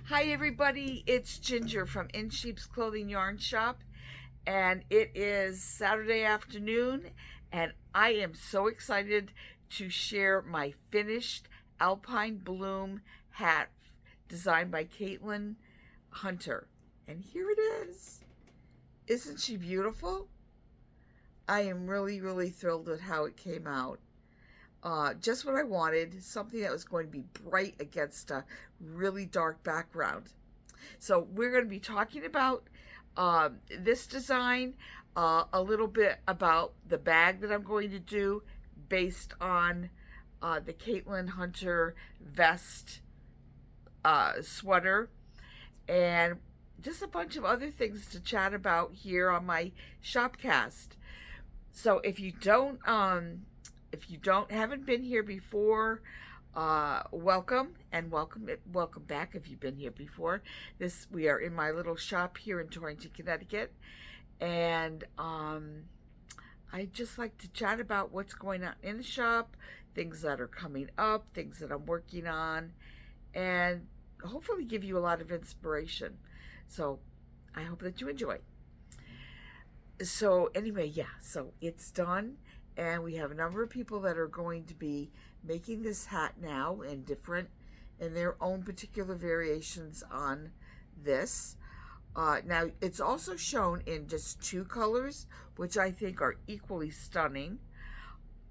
Hi everybody, it's Ginger from In Sheep's Clothing Yarn Shop, and it is Saturday afternoon, and I am so excited to share my finished Alpine Bloom hat designed by Caitlin Hunter. And here it is. Isn't she beautiful? I am really thrilled with how it came out. Just what I wanted, something that was going to be bright against a really dark background. So we're going to be talking about this design, a little bit about the bag that I'm going to do based on the Caitlin Hunter vest sweater, and just a bunch of other things to chat about here on my Shopcast. So if you don't haven't been here before, welcome, and welcome back if you've been here before. We are in my little shop here in Torrington, Connecticut, and I just like to chat about what's going on in the shop, things that are coming up, things that I'm working on, and hopefully give you a lot of inspiration. So I hope that you enjoy. So anyway, yeah, so it's done, and we have a number of people that are going to be making this hat now in their own particular variations on this. Now it's also shown in just two colors, which I think are equally stunning,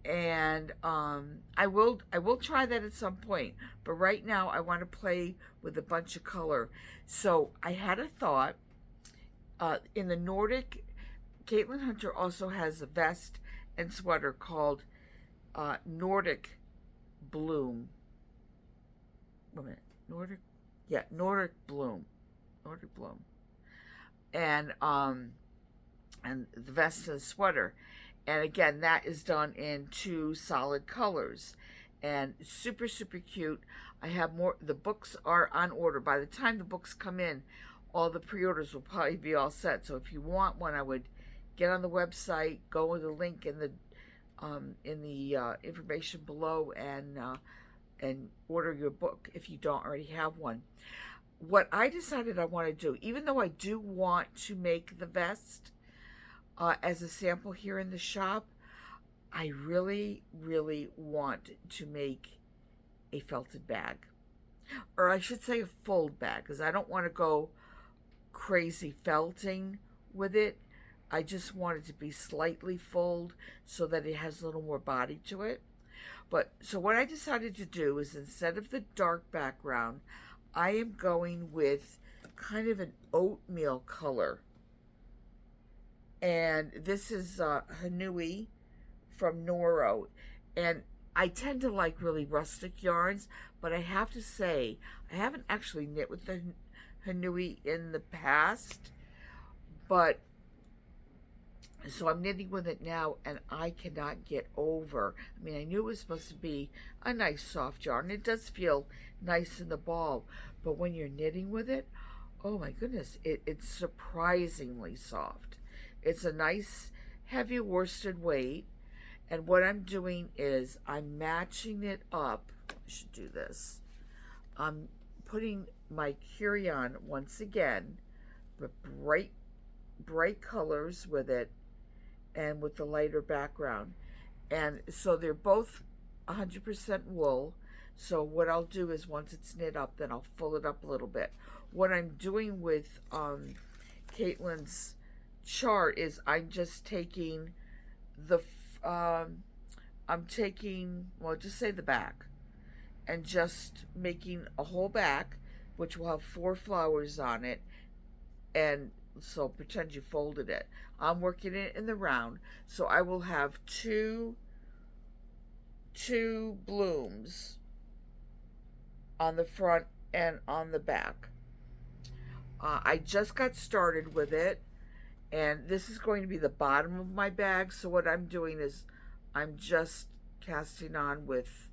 and I will try that at some point, but right now I want to play with a bunch of color. So I had a thought. In the Nordic, Caitlin Hunter also has a vest and sweater called Nordic Bloom. Wait a minute, Nordic Bloom, and the vest and the sweater, and again that is done in two solid colors, and super cute. I have more. The books are on order. By the time the books come in, all the pre-orders will probably be all set. So if you want one, I would get on the website, go with the link in the information below, and order your book if you don't already have one. What I decided I want to do, even though I do want to make the vest as a sample here in the shop, I really want to make a felted bag, or I should say a fold bag, because I don't want to go crazy felting with it. I just want it to be slightly fold so that it has a little more body to it. But so what I decided to do is, instead of the dark background, I am going with kind of an oatmeal color. And this is Hanui from Noro. And I tend to like really rustic yarns, but I have to say, I haven't actually knit with the Hanui in the past, but so I'm knitting with it now, and I cannot get over. I mean, I knew it was supposed to be a nice soft yarn. It does feel nice in the ball, but when you're knitting with it, oh my goodness, it's surprisingly soft. It's a nice heavy worsted weight, and what I'm doing is I'm matching it up. I should do this. I'm putting my Curion once again, but bright colors with it, and with the lighter background, and so they're both 100% wool. So what I'll do is, once it's knit up, then I'll full it up a little bit. What I'm doing with Caitlin's chart is I'm just taking well, just say the back, and just making a whole back, which will have 4 flowers on it, and so pretend you folded it. I'm working it in the round, so I will have two blooms on the front and on the back. I just got started with it, and this is going to be the bottom of my bag. So what I'm doing is I'm just casting on with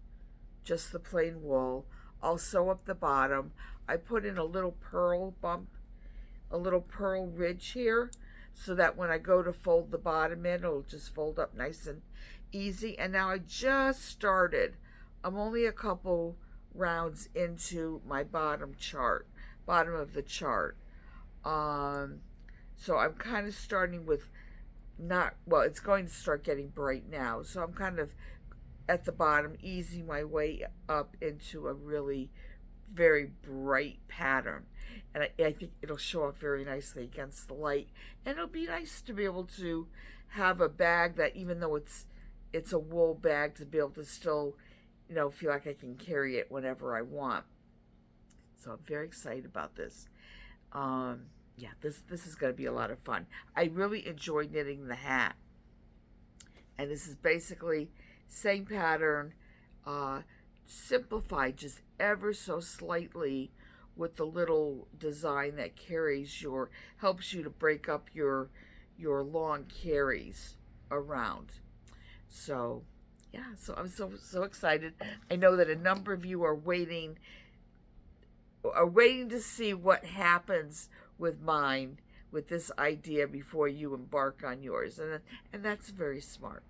just the plain wool. I'll sew up the bottom. I put in a little pearl bump, a little pearl ridge here, so that when I go to fold the bottom in, it'll just fold up nice and easy. And now I just started. I'm only a couple rounds into my bottom chart, bottom of the chart. So I'm kind of starting with not, well, it's going to start getting bright now. So I'm kind of at the bottom, easing my way up into a really very bright pattern. And I think it'll show up very nicely against the light. And it'll be nice to be able to have a bag that, even though it's a wool bag, to be able to still, feel like I can carry it whenever I want. So I'm very excited about this. Yeah, this is going to be a lot of fun. I really enjoy knitting the hat. And this is basically same pattern, simplified just ever so slightly with the little design that helps you to break up your long carries around. So yeah, so I'm so excited. I know that a number of you are waiting to see what happens with mine, with this idea, before you embark on yours, and that's very smart.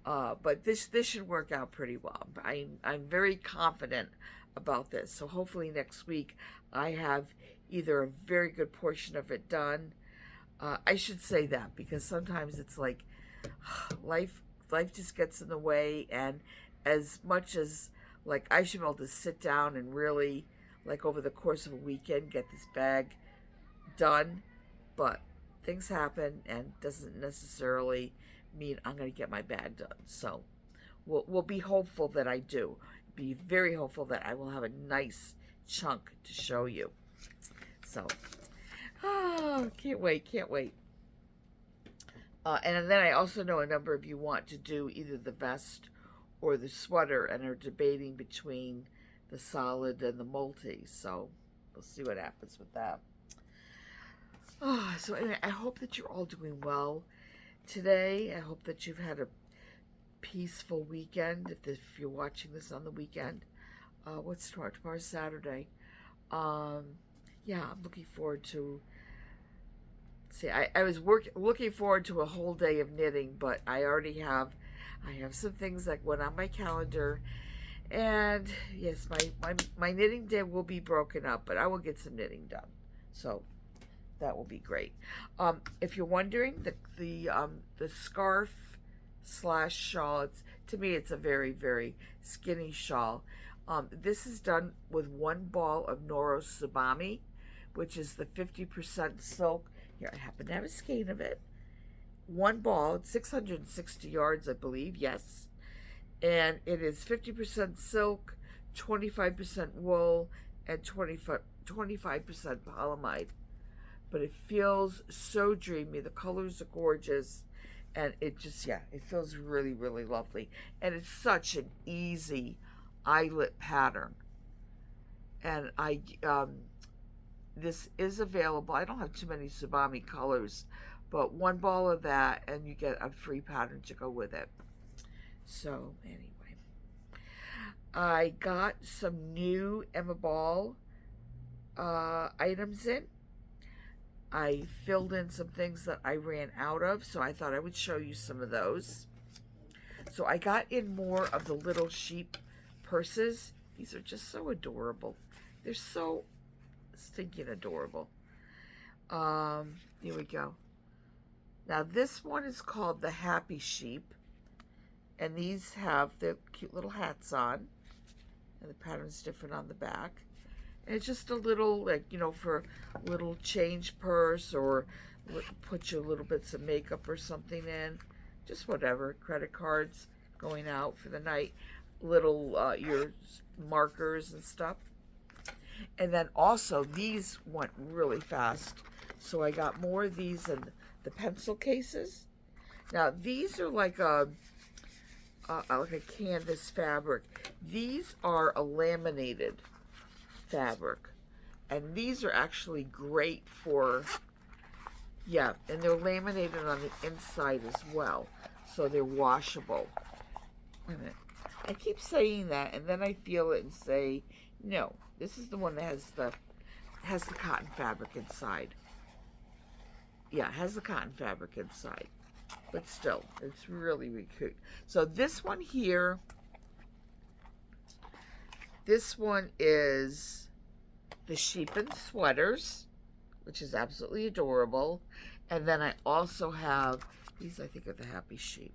But this should work out pretty well. I'm very confident about this. So hopefully next week I have either a very good portion of it done. I should say that, because sometimes it's like life just gets in the way, and as much as like I should be able to sit down and really, like, over the course of a weekend, get this bag done, but things happen, and doesn't necessarily mean I'm going to get my bag done. So we'll be hopeful that I do. Be very hopeful that I will have a nice chunk to show you. So, can't wait. And then I also know a number of you want to do either the vest or the sweater, and are debating between the solid and the multi. So we'll see what happens with that. So anyway, I hope that you're all doing well today. I hope that you've had a peaceful weekend, if you're watching this on the weekend. What's tomorrow? Tomorrow's Saturday. Yeah, I'm looking forward to, I was looking forward to a whole day of knitting, but I have some things that went on my calendar, and yes, my knitting day will be broken up, but I will get some knitting done. So that will be great. If you're wondering, the scarf / shawl, to me it's a very, very skinny shawl. This is done with one ball of Noro Tsubami, which is the 50% silk. Here, I happen to have a skein of it. One ball, it's 660 yards, I believe, yes. And it is 50% silk, 25% wool, and 25% polyamide. But it feels so dreamy. The colors are gorgeous. And it just, it feels really, really lovely. And it's such an easy eyelet pattern. And this is available. I don't have too many Tsubami colors, but one ball of that, and you get a free pattern to go with it. So anyway, I got some new Emma Ball items in. I filled in some things that I ran out of, so I thought I would show you some of those. So I got in more of the little sheep purses. These are just so adorable. They're so stinking adorable. Here we go. Now this one is called the Happy Sheep, and these have the cute little hats on, and the pattern's different on the back. And it's just a little, like, for a little change purse, or put your little bits of makeup or something in. Just whatever. Credit cards going out for the night. Little, your markers and stuff. And then also, these went really fast. So I got more of these in the pencil cases. Now, these are like a canvas fabric. These are a laminated fabric, and these are actually great for, and they're laminated on the inside as well, so they're washable. Wait a minute. I keep saying that, and then I feel it and say, no, this is the one that has the cotton fabric inside. Yeah, it has the cotton fabric inside, but still, it's really, really cute. So this one here, this one is the sheepin sweaters, which is absolutely adorable. And then I also have, these I think are the happy sheep.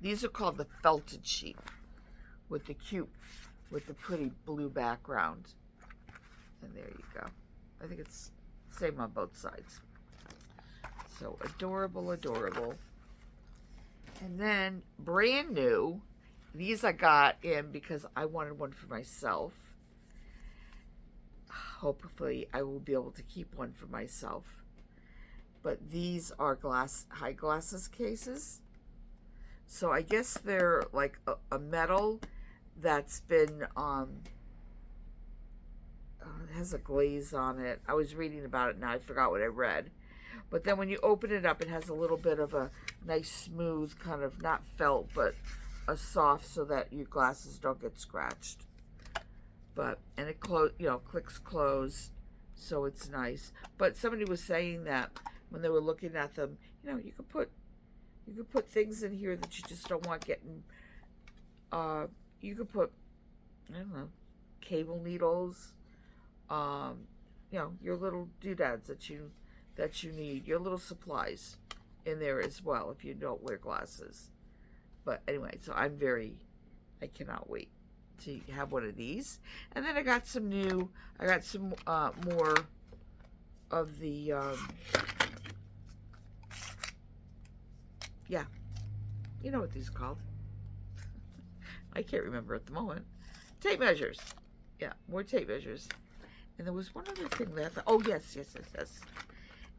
These are called the felted sheep with the pretty blue background. And there you go. I think it's the same on both sides. So adorable, adorable. And then brand new, these I got in because I wanted one for myself. Hopefully I will be able to keep one for myself. But these are high glasses cases. So I guess they're like a metal that's been, it has a glaze on it. I was reading about it now, I forgot what I read. But then when you open it up, it has a little bit of a nice smooth kind of, not felt, but a soft so that your glasses don't get scratched. But, and it clicks close, so it's nice. But somebody was saying that when they were looking at them, you could put things in here that you just don't want getting, you could put, I don't know, cable needles, your little doodads that you need, your little supplies in there as well if you don't wear glasses. But anyway, so I cannot wait to have one of these. And then I got some more of the, yeah, you know what these are called. I can't remember at the moment. Tape measures. Yeah, more tape measures. And there was one other thing that I thought, oh yes.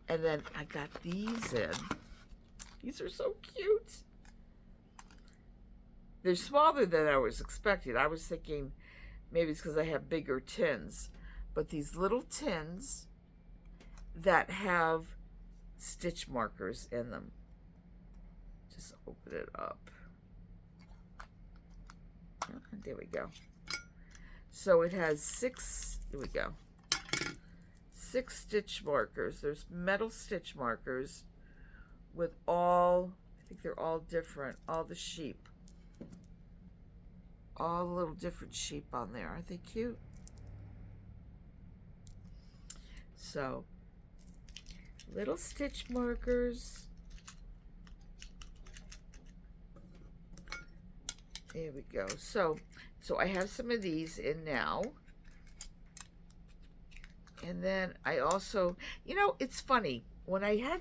And then I got these in. These are so cute. They're smaller than I was expecting. I was thinking maybe it's because I have bigger tins. But these little tins that have stitch markers in them. Just open it up. Oh, there we go. So it has 6, here we go. 6 stitch markers. There's metal stitch markers with all, I think they're all different, all the sheep. All the little different sheep on there. Aren't they cute? So, little stitch markers. There we go. So I have some of these in now. And then I also, it's funny. When I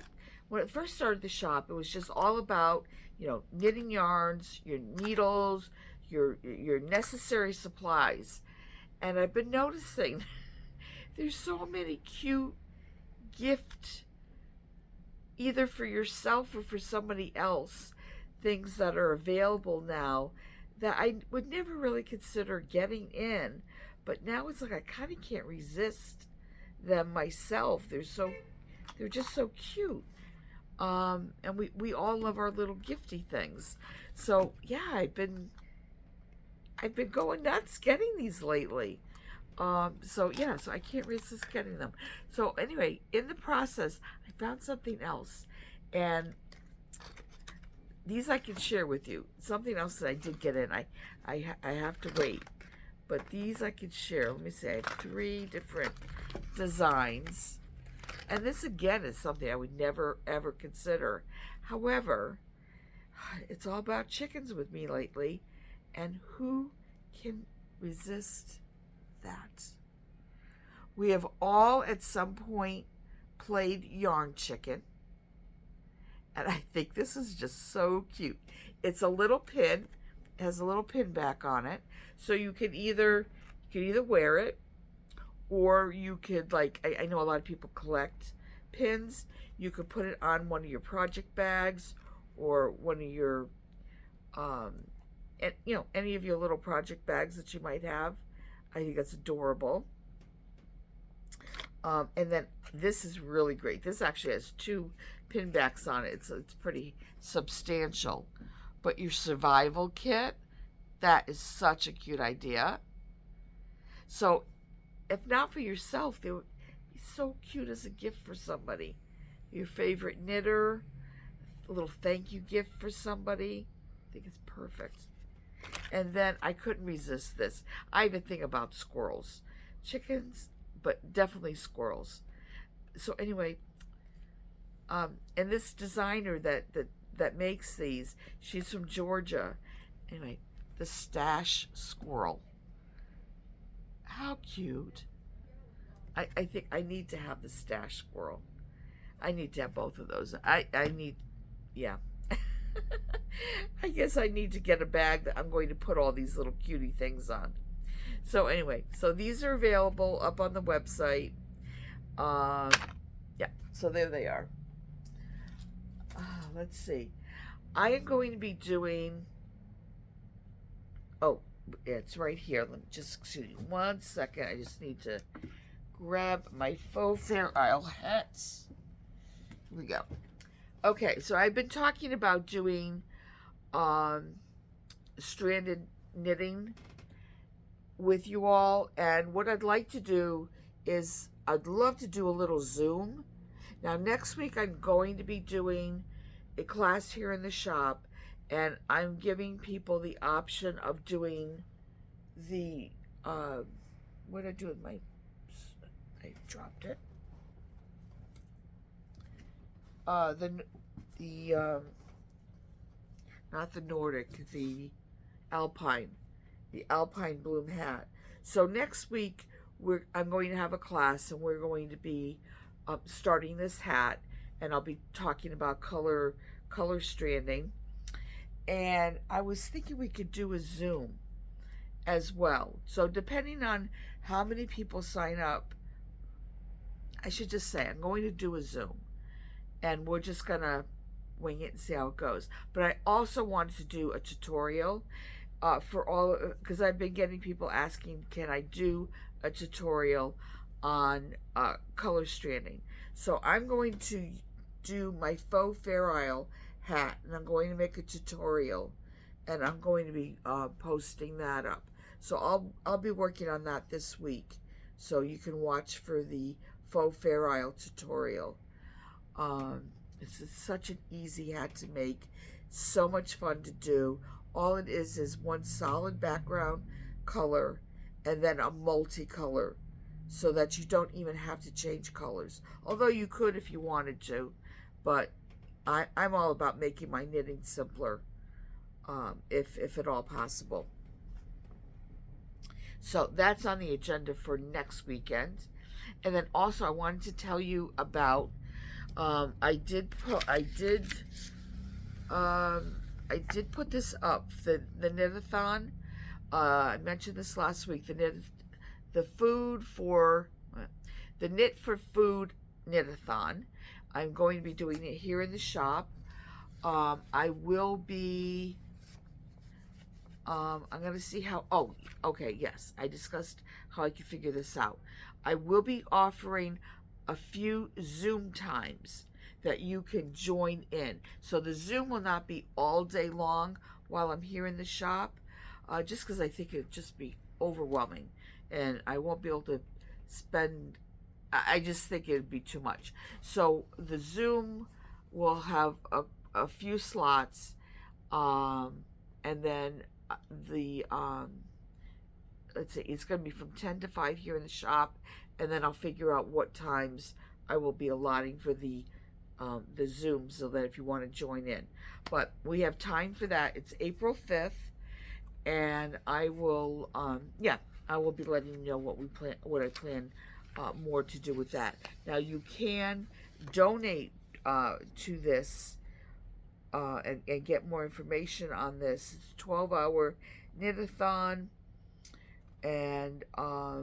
first started the shop, it was just all about, knitting yarns, your needles, your necessary supplies. And I've been noticing there's so many cute gift, either for yourself or for somebody else, things that are available now that I would never really consider getting in, but now it's like I kind of can't resist them myself. They're just so cute. And we all love our little gifty things. So yeah, I've been going nuts getting these lately. So I can't resist getting them. So anyway, in the process, I found something else, and these I can share with you. Something else that I did get in. I have to wait, but these I can share. Let me see. I have 3 different designs, and this again is something I would never ever consider. However, it's all about chickens with me lately, and who can resist that? We have all at some point played yarn chicken. And I think this is just so cute. It's a little pin. It has a little pin back on it. So you can either wear it, or you could, like, I know a lot of people collect pins. You could put it on one of your project bags or one of your, any of your little project bags that you might have. I think that's adorable. And then this is really great. This actually has 2 pin backs on it. It's pretty substantial. But your survival kit, that is such a cute idea. So if not for yourself, they would be so cute as a gift for somebody. Your favorite knitter, a little thank you gift for somebody. I think it's perfect. And then I couldn't resist this. I even think about squirrels. Chickens, but definitely squirrels. So anyway, and this designer that makes these, she's from Georgia. Anyway, the stash squirrel. How cute. I think I need to have the stash squirrel. I need to have both of those. I need, yeah. I guess I need to get a bag that I'm going to put all these little cutie things on. So anyway, so these are available up on the website. Yeah, so there they are. Let's see. I am going to be doing, oh, it's right here. Let me just, excuse me 1 second. I just need to grab my faux Fair Isle hats. Here we go. Okay, so I've been talking about doing stranded knitting with you all, and what I'd like to do is I'd love to do a little Zoom. Now next week I'm going to be doing a class here in the shop, and I'm giving people the option of doing the what did I do with my, I dropped it, not the Nordic, the Alpine Bloom hat. So next week I'm going to have a class, and we're going to be starting this hat, and I'll be talking about color stranding. And I was thinking we could do a Zoom as well. So depending on how many people sign up, I should just say I'm going to do a Zoom, and we're just gonna wing it and see how it goes. But I also wanted to do a tutorial for all, because I've been getting people asking, can I do a tutorial on color stranding? So I'm going to do my faux Fair Isle hat, and I'm going to make a tutorial, and I'm going to be posting that up. So I'll be working on that this week, so you can watch for the faux Fair Isle tutorial. It's such an easy hat to make, so much fun to do. All it is one solid background color and then a multicolor, so that you don't even have to change colors. Although you could if you wanted to, but I'm all about making my knitting simpler, if at all possible. So that's on the agenda for next weekend. And then also I wanted to tell you about, I did put this up, the knit-a-thon. I mentioned this last week, the Knit for Food knit-a-thon. I'm going to be doing it here in the shop. I will be, I'm going to see how, oh, okay, yes, I discussed how I can figure this out. I will be offering a few Zoom times that you can join in. So the Zoom will not be all day long while I'm here in the shop, just because I think it'd just be overwhelming, and I won't be able to spend, I just think it'd be too much. So the Zoom will have a few slots, and then let's see, it's going to be from 10 to 5 here in the shop, and then I'll figure out what times I will be allotting for the Zoom, so that if you want to join in. But we have time for that. It's April 5th, and I will, I will be letting you know what I plan more to do with that. Now you can donate to this and get more information on this. It's a 12-hour knit-a-thon, and I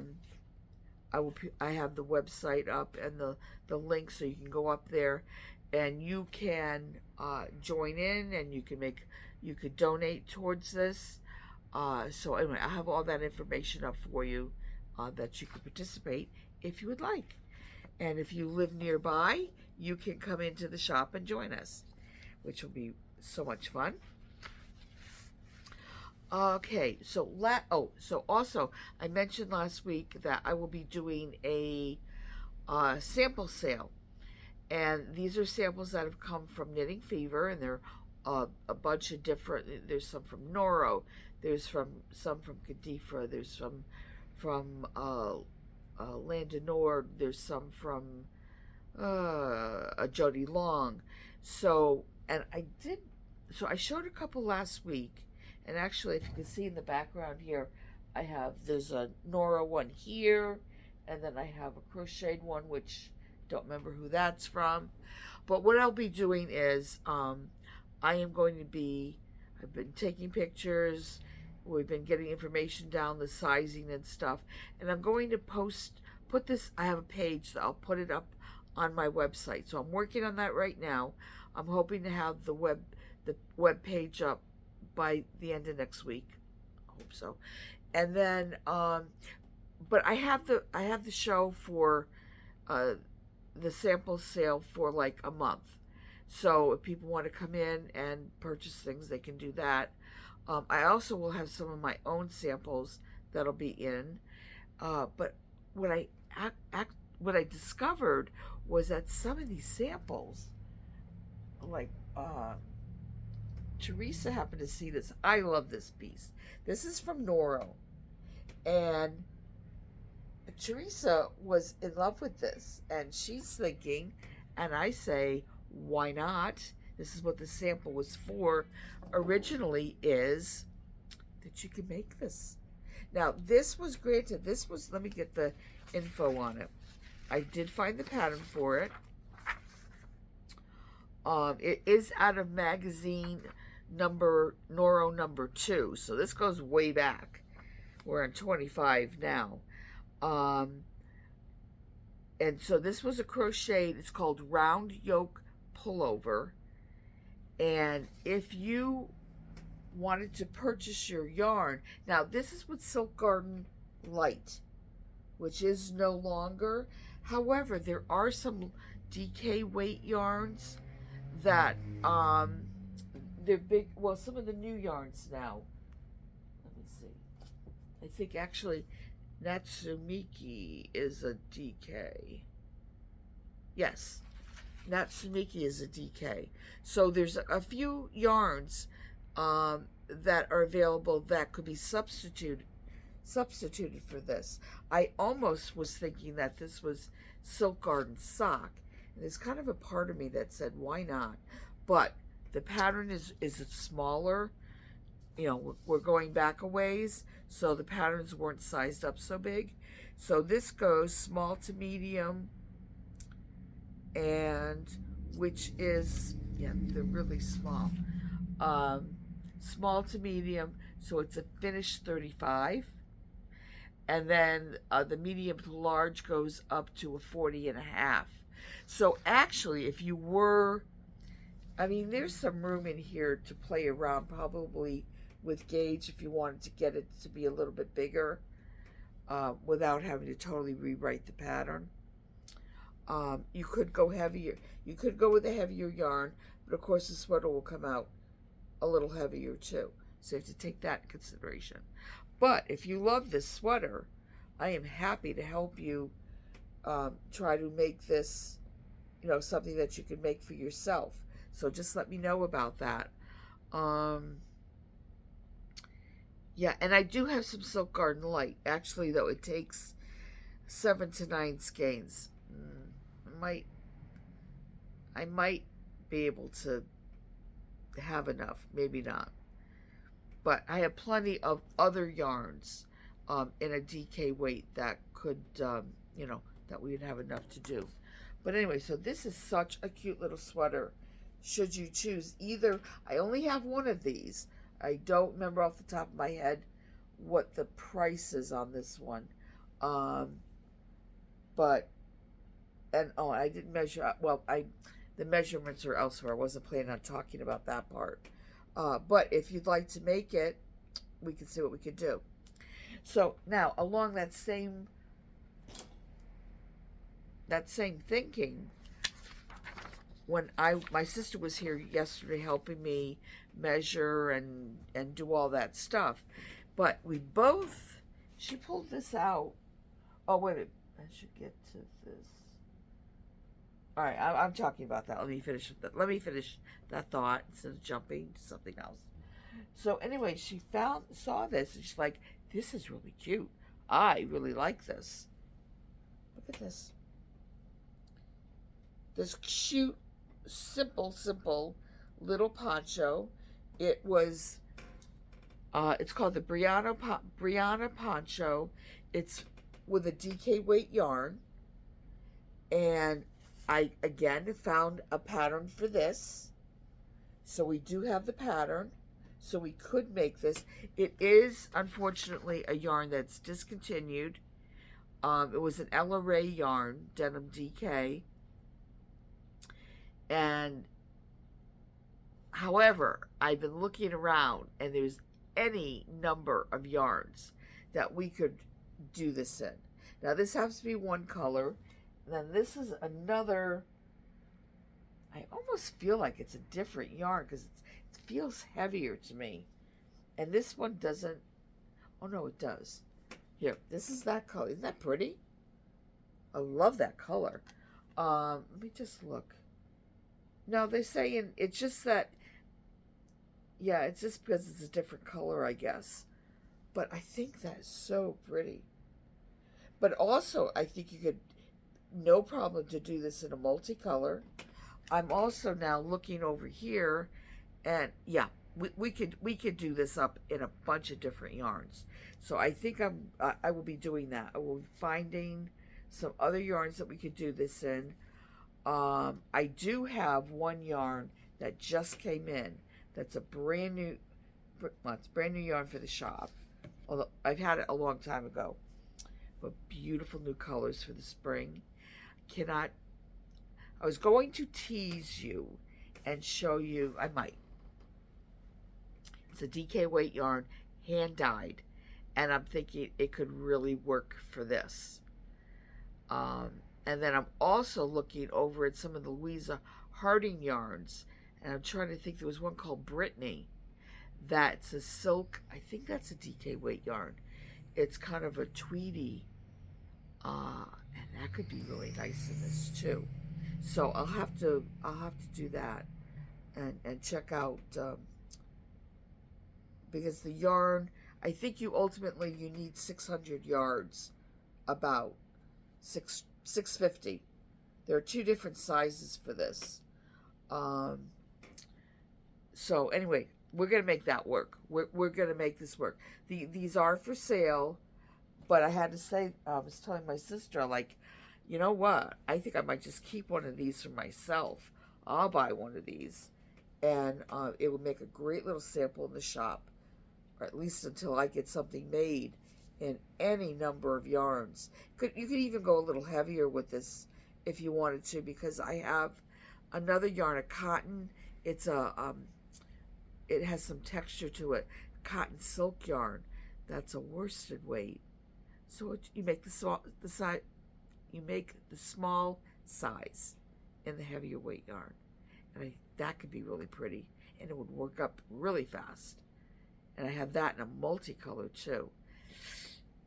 have the website up and the link, so you can go up there and you can join in, and you could donate towards this. So anyway, I have all that information up for you that you can participate if you would like. And if you live nearby, you can come into the shop and join us, which will be so much fun. Okay, so also I mentioned last week that I will be doing a sample sale, and these are samples that have come from Knitting Fever, and they're a bunch of different. There's some from Noro, there's some from Kerchief, there's from Land of Nord. There's some from a Jody Long. So, and I did, so I showed a couple last week. And actually, if you can see in the background here, there's a Noro one here, and then I have a crocheted one, which don't remember who that's from. But what I'll be doing is, I've been taking pictures, we've been getting information down, the sizing and stuff, and I'm going to I have a page that I'll put it up on my website. So I'm working on that right now. I'm hoping to have the web page up by the end of next week. I hope so. And then, but I have the show for the sample sale for like a month. So if people want to come in and purchase things, they can do that. I also will have some of my own samples that'll be in. But what I discovered was that some of these samples, like Teresa happened to see this. I love this piece. This is from Noro, and Teresa was in love with this, and she's thinking, and I say, why not? This is what the sample was for originally, is that you can make this. Now, this was granted, let me get the info on it. I did find the pattern for it. It is out of magazine Noro number 2. So this goes way back. We're in 25 now. And so this was a crochet. It's called Round Yoke Pullover. And if you wanted to purchase your yarn, now this is with Silk Garden Light, which is no longer. However, there are some DK weight yarns that they're big. Well, some of the new yarns now. Let me see. I think actually Natsumiki is a DK. Yes, Natsumiki is a DK. So there's a few yarns that are available that could be substituted for this. I almost was thinking that this was Silk Garden sock. And there's kind of a part of me that said, why not? But the pattern is smaller. You know, we're going back a ways, so the patterns weren't sized up so big. So this goes small to medium, and which is, yeah, they're really small. Small to medium, so it's a finished 35. And then the medium to large goes up to a 40.5. So actually, if you were, I mean, there's some room in here to play around probably with gauge if you wanted to get it to be a little bit bigger without having to totally rewrite the pattern. You could go heavier. You could go with a heavier yarn, but of course the sweater will come out a little heavier too. So you have to take that in consideration. But if you love this sweater, I am happy to help you try to make this, you know, something that you can make for yourself. So just let me know about that. Yeah, and I do have some Silk Garden Light. Actually, though, it takes 7 to 9 skeins. I might be able to have enough, maybe not. But I have plenty of other yarns in a DK weight that could, you know, that we would have enough to do. But anyway, so this is such a cute little sweater. Should you choose either, I only have one of these. I don't remember off the top of my head what the price is on this one. But, and oh, I didn't measure, well, the measurements are elsewhere. I wasn't planning on talking about that part. But if you'd like to make it, we can see what we could do. So now, along that same thinking, when my sister was here yesterday helping me measure and do all that stuff, but she pulled this out. Oh, wait a minute, I should get to this. All right, I'm talking about that. Let me finish that thought instead of jumping to something else. So anyway, she saw this, and she's like, this is really cute. I really like this. Look at this. This cute, simple little poncho. It was, it's called the Brianna poncho. It's with a DK weight yarn. And I, again, found a pattern for this. So we do have the pattern. So we could make this. It is, unfortunately, a yarn that's discontinued. It was an Ella Ray yarn, denim DK. And, however, I've been looking around, and there's any number of yarns that we could do this in. Now, this happens to be one color. And then this is another. I almost feel like it's a different yarn because it feels heavier to me. And this one doesn't. Oh, no, it does. Here, this is that color. Isn't that pretty? I love that color. Let me just look. No, they're saying it's just that. Yeah, it's just because it's a different color, I guess. But I think that's so pretty. But also, I think you could, no problem to do this in a multicolor. I'm also now looking over here, and yeah, we could do this up in a bunch of different yarns. So I think I will be doing that. I will be finding some other yarns that we could do this in. I do have one yarn that just came in. That's a brand new, well, it's brand new yarn for the shop. Although I've had it a long time ago. But beautiful new colors for the spring. I was going to tease you and show you, I might. It's a DK weight yarn, hand dyed. And I'm thinking it could really work for this. And then I'm also looking over at some of the Louisa Harding yarns. And I'm trying to think, there was one called Brittany. That's a silk, I think that's a DK weight yarn. It's kind of a tweedy. And that could be really nice in this too. So I'll have to do that and check out, because the yarn, I think you need 600 yards, about 650. There are two different sizes for this. So anyway, we're gonna make that work. We're gonna make this work. These are for sale, but I had to say, I was telling my sister, like, you know what? I think I might just keep one of these for myself. I'll buy one of these, and it will make a great little sample in the shop, or at least until I get something made in any number of yarns. You could even go a little heavier with this if you wanted to, because I have another yarn, a cotton. It's it has some texture to it. Cotton silk yarn. That's a worsted weight. So you make the size. You make the small size in the heavier weight yarn, and that could be really pretty, and it would work up really fast. And I have that in a multicolor too.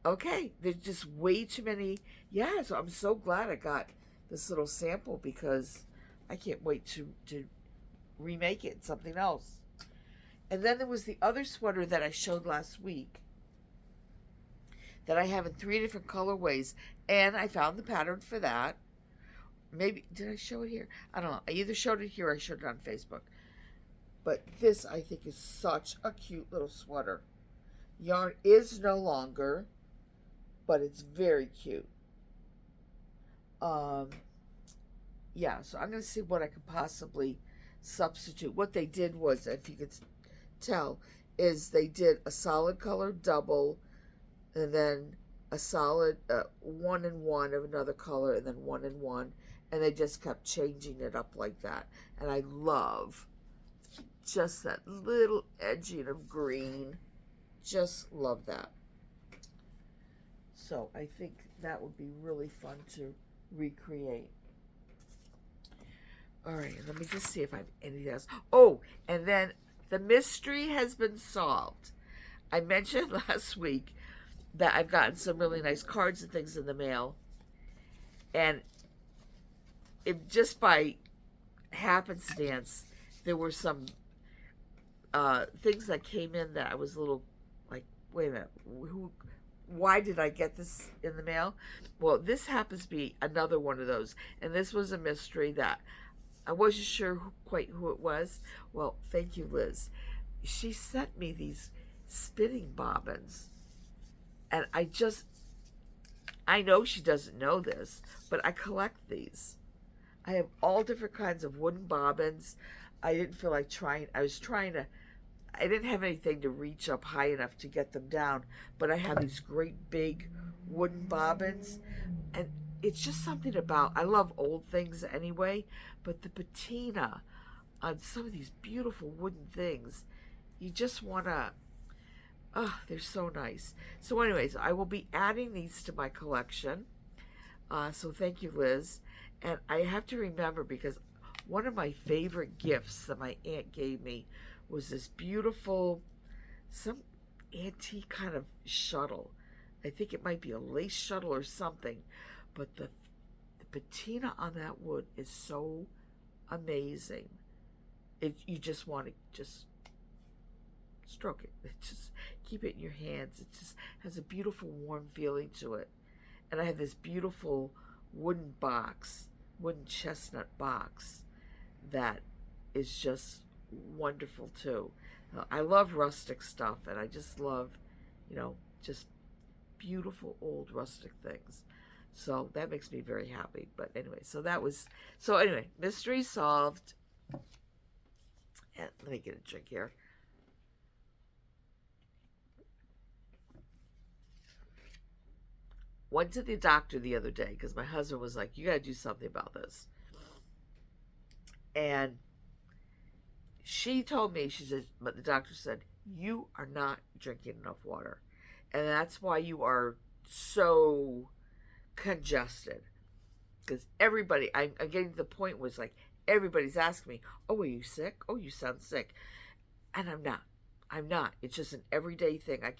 Okay, there's just way too many. Yeah, so I'm so glad I got this little sample, because I can't wait to remake it in something else. And then there was the other sweater that I showed last week that I have in 3 different colorways, and I found the pattern for that. Maybe, did I show it here? I don't know. I either showed it here or I showed it on Facebook. But this, I think, is such a cute little sweater. Yarn is no longer, but it's very cute. Yeah, so I'm going to see what I could possibly substitute. What they did was, if you could tell, is they did a solid color double, and then a solid 1 and 1 of another color, and then 1 and 1, and they just kept changing it up like that. And I love just that little edging of green. Just love that. So I think that would be really fun to recreate. All right, let me just see if I have anything else. Oh, and then the mystery has been solved. I mentioned last week that I've gotten some really nice cards and things in the mail. And just by happenstance, there were some things that came in that I was a little like, wait a minute, why did I get this in the mail? Well, this happens to be another one of those, and this was a mystery that I wasn't sure quite who it was. Well, thank you, Liz. She sent me these spinning bobbins, and I know she doesn't know this, but I collect these. I have all different kinds of wooden bobbins. I didn't feel like trying. I didn't have anything to reach up high enough to get them down, but I have these great big wooden bobbins, and it's just something about, I love old things anyway, but the patina on some of these beautiful wooden things, you just want to, oh, they're so nice. So anyways, I will be adding these to my collection. So thank you, Liz. And I have to remember, because one of my favorite gifts that my aunt gave me was this beautiful, some antique kind of shuttle. I think it might be a lace shuttle or something, but the patina on that wood is so amazing. You just want to just stroke it. Just keep it in your hands. It just has a beautiful warm feeling to it. And I have this beautiful wooden chestnut box that is just wonderful too. I love rustic stuff, and I just love, just beautiful old rustic things. So that makes me very happy. But anyway, mystery solved. And let me get a drink here. Went to the doctor the other day because my husband was like, you got to do something about this. And she told me, she said, but the doctor said, you are not drinking enough water. And that's why you are so congested. Because everybody, I'm getting to the point where it's like, everybody's asking me, oh, are you sick? Oh, you sound sick. And I'm not. It's just an everyday thing. I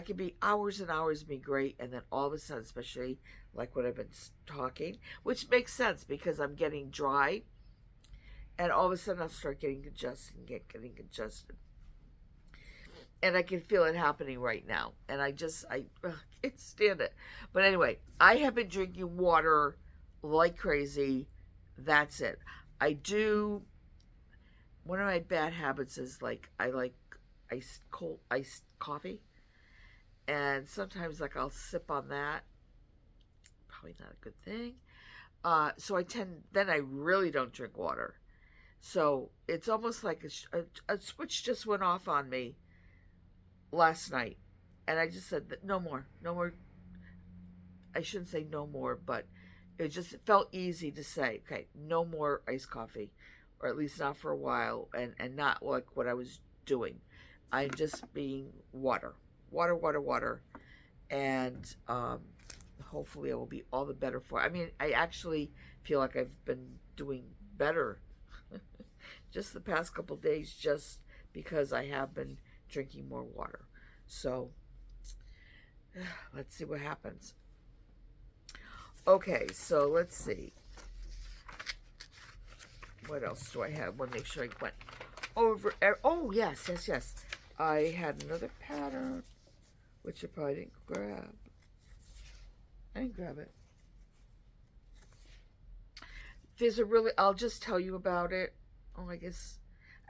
could be hours and hours being great, and then all of a sudden, especially like when I've been talking, which makes sense because I'm getting dry, and all of a sudden I'll start getting congested and getting congested. And I can feel it happening right now. And I can't stand it. But anyway, I have been drinking water like crazy. That's it. One of my bad habits is I like iced coffee. And sometimes I'll sip on that. Probably not a good thing. So then I really don't drink water. So it's almost like a switch just went off on me last night. And I just said that no more. I shouldn't say no more, but it felt easy to say, okay, no more iced coffee, or at least not for a while, and not like what I was doing. I'm just being water, and hopefully it will be all the better for it. I mean, I actually feel like I've been doing better just the past couple of days, just because I have been drinking more water. So let's see what happens. Okay, so let's see. What else do I have? I want to make sure I went over. Oh, yes. I had another pattern, which I probably didn't grab. I didn't grab it. I'll just tell you about it. Oh, I guess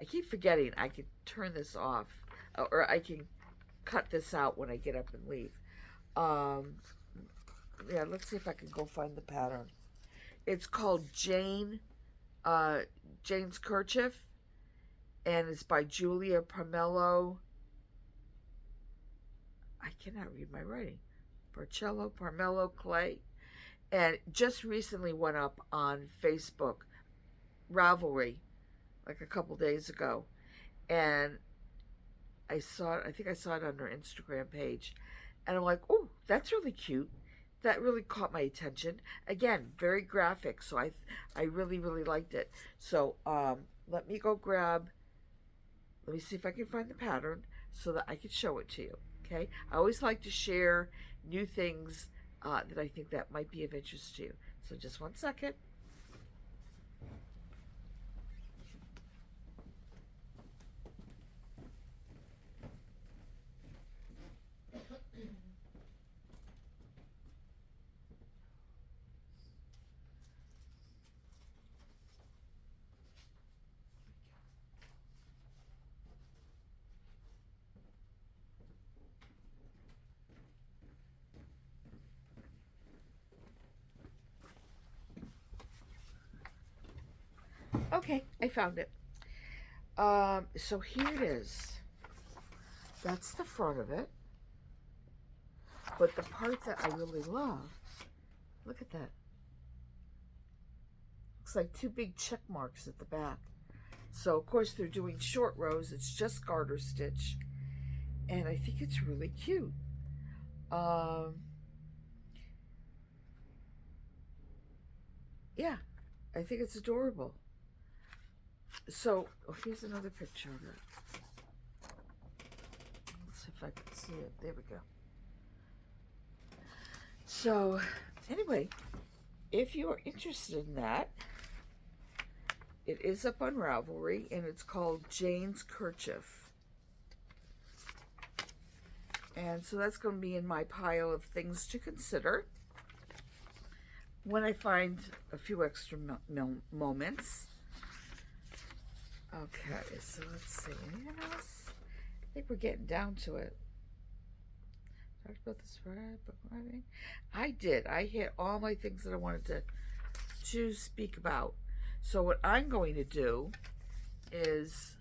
I keep forgetting I can turn this off, or I can cut this out when I get up and leave. Yeah, let's see if I can go find the pattern. It's called Jane's Kerchief, and it's by Julia Parmello. I cannot read my writing. Parmello Clay. And just recently went up on Facebook Ravelry, like a couple days ago. And I think I saw it on her Instagram page. And I'm like, oh, that's really cute. That really caught my attention. Again, very graphic, so I really, really liked it. So let me see if I can find the pattern so that I can show it to you. Okay? I always like to share new things that I think that might be of interest to you. So just 1 second. Okay, I found it. So here it is. That's the front of it. But the part that I really love, look at that. Looks like two big check marks at the back. So of course they're doing short rows. It's just garter stitch. And I think it's really cute. Yeah, I think it's adorable. So, oh, here's another picture of it. Let's see if I can see it. There we go. So, anyway, if you are interested in that, it is up on Ravelry, and it's called Jane's Kerchief. And so that's going to be in my pile of things to consider when I find a few extra moments. Okay, so let's see. Anything else? I think we're getting down to it. Talked about this, right? I did. I hit all my things that I wanted to speak about. So what I'm going to do is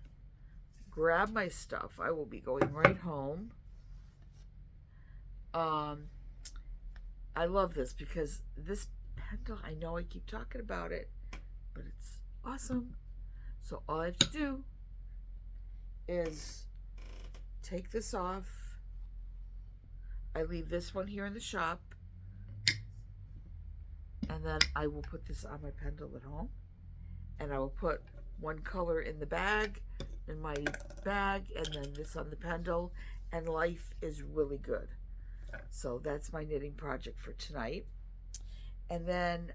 grab my stuff. I will be going right home. I love this because this pendle, I know I keep talking about it, but it's awesome. So all I have to do is take this off. I leave this one here in the shop, and then I will put this on my pendle at home, and I will put one color in the bag, in my bag, and then this on the pendle, and life is really good. So that's my knitting project for tonight. And then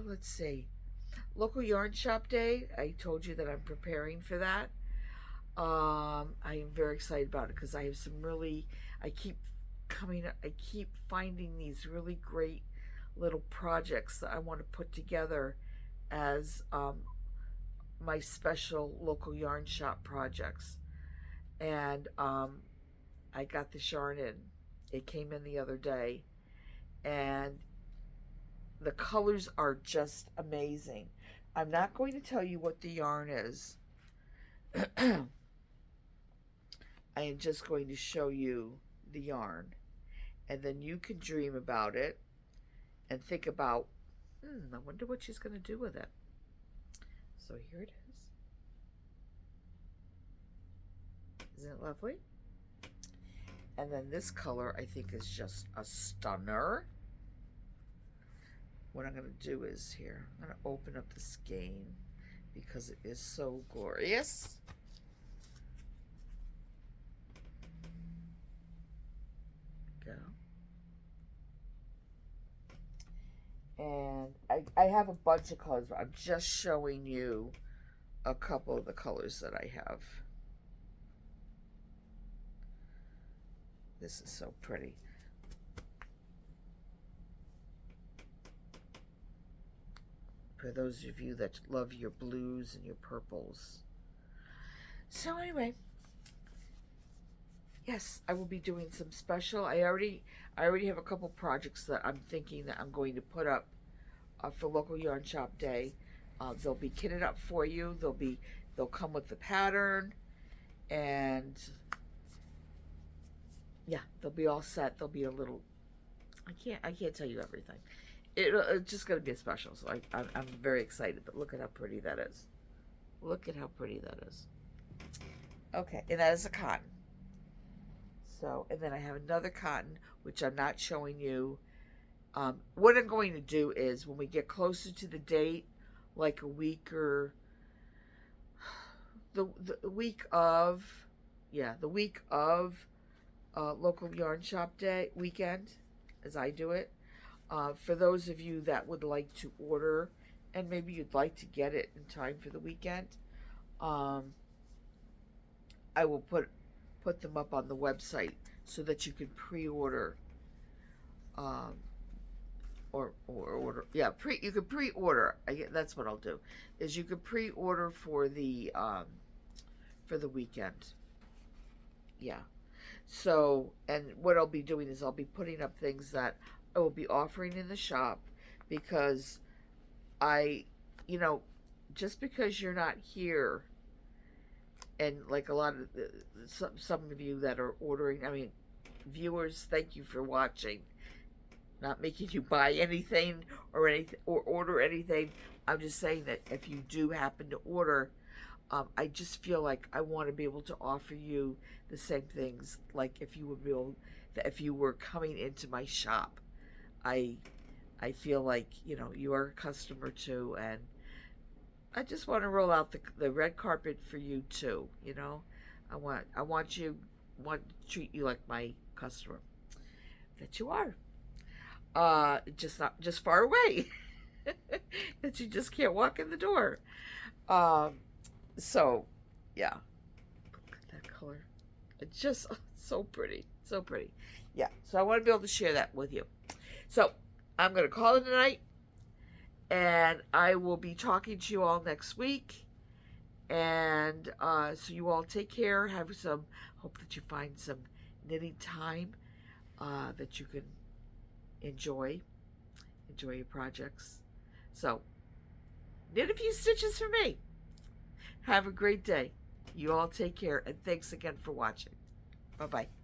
let's see, local yarn shop day. I told you that I'm preparing for that. I am very excited about it because I have some really, I keep finding these really great little projects that I want to put together as my special local yarn shop projects. And I got this yarn in. It came in the other day, and the colors are just amazing. I'm not going to tell you what the yarn is. I am just going to show you the yarn, and then you can dream about it and think about, I wonder what she's going to do with it. So here it is. Isn't it lovely? And then this color I think is just a stunner. What I'm going to do is here, I'm going to open up the skein because it is so glorious. Go. And I have a bunch of colors, but I'm just showing you a couple of the colors that I have. This is so pretty. For those of you that love your blues and your purples. So anyway, yes, I will be doing some special. I already have a couple projects that I'm thinking that I'm going to put up for local yarn shop day. They'll be kitted up for you. They'll come with the pattern, and yeah, they'll be all set. They'll be a little, I can't tell you everything. It's just going to be a special, so I'm very excited. But look at how pretty that is. Look at how pretty that is. Okay, and that is a cotton. So, and then I have another cotton, which I'm not showing you. What I'm going to do is when we get closer to the date, like a week or the week of, local yarn shop day weekend, as I do it. For those of you that would like to order, and maybe you'd like to get it in time for the weekend, I will put them up on the website so that you can pre-order, or order. Yeah, you can pre-order. That's what I'll do. Is you can pre-order for the weekend. Yeah. So, and what I'll be doing is I'll be putting up things that I will be offering in the shop because I, you know, just because you're not here, and like a lot of some of you that are ordering, I mean, viewers, thank you for watching. Not making you buy anything or anything or order anything. I'm just saying that if you do happen to order, I just feel like I want to be able to offer you the same things. Like if you would be able, if you were coming into my shop, I I feel like you are a customer too, and I just want to roll out the red carpet for you too. I want to treat you like my customer that you are. Just not just far away that you just can't walk in the door. Um, so yeah, look at that color. It's just so pretty, so pretty. Yeah. So I want to be able to share that with you. So I'm gonna call it a night, and I will be talking to you all next week. And so you all take care. Have some. Hope that you find some knitting time that you can enjoy your projects. So knit a few stitches for me. Have a great day. You all take care, and thanks again for watching. Bye bye.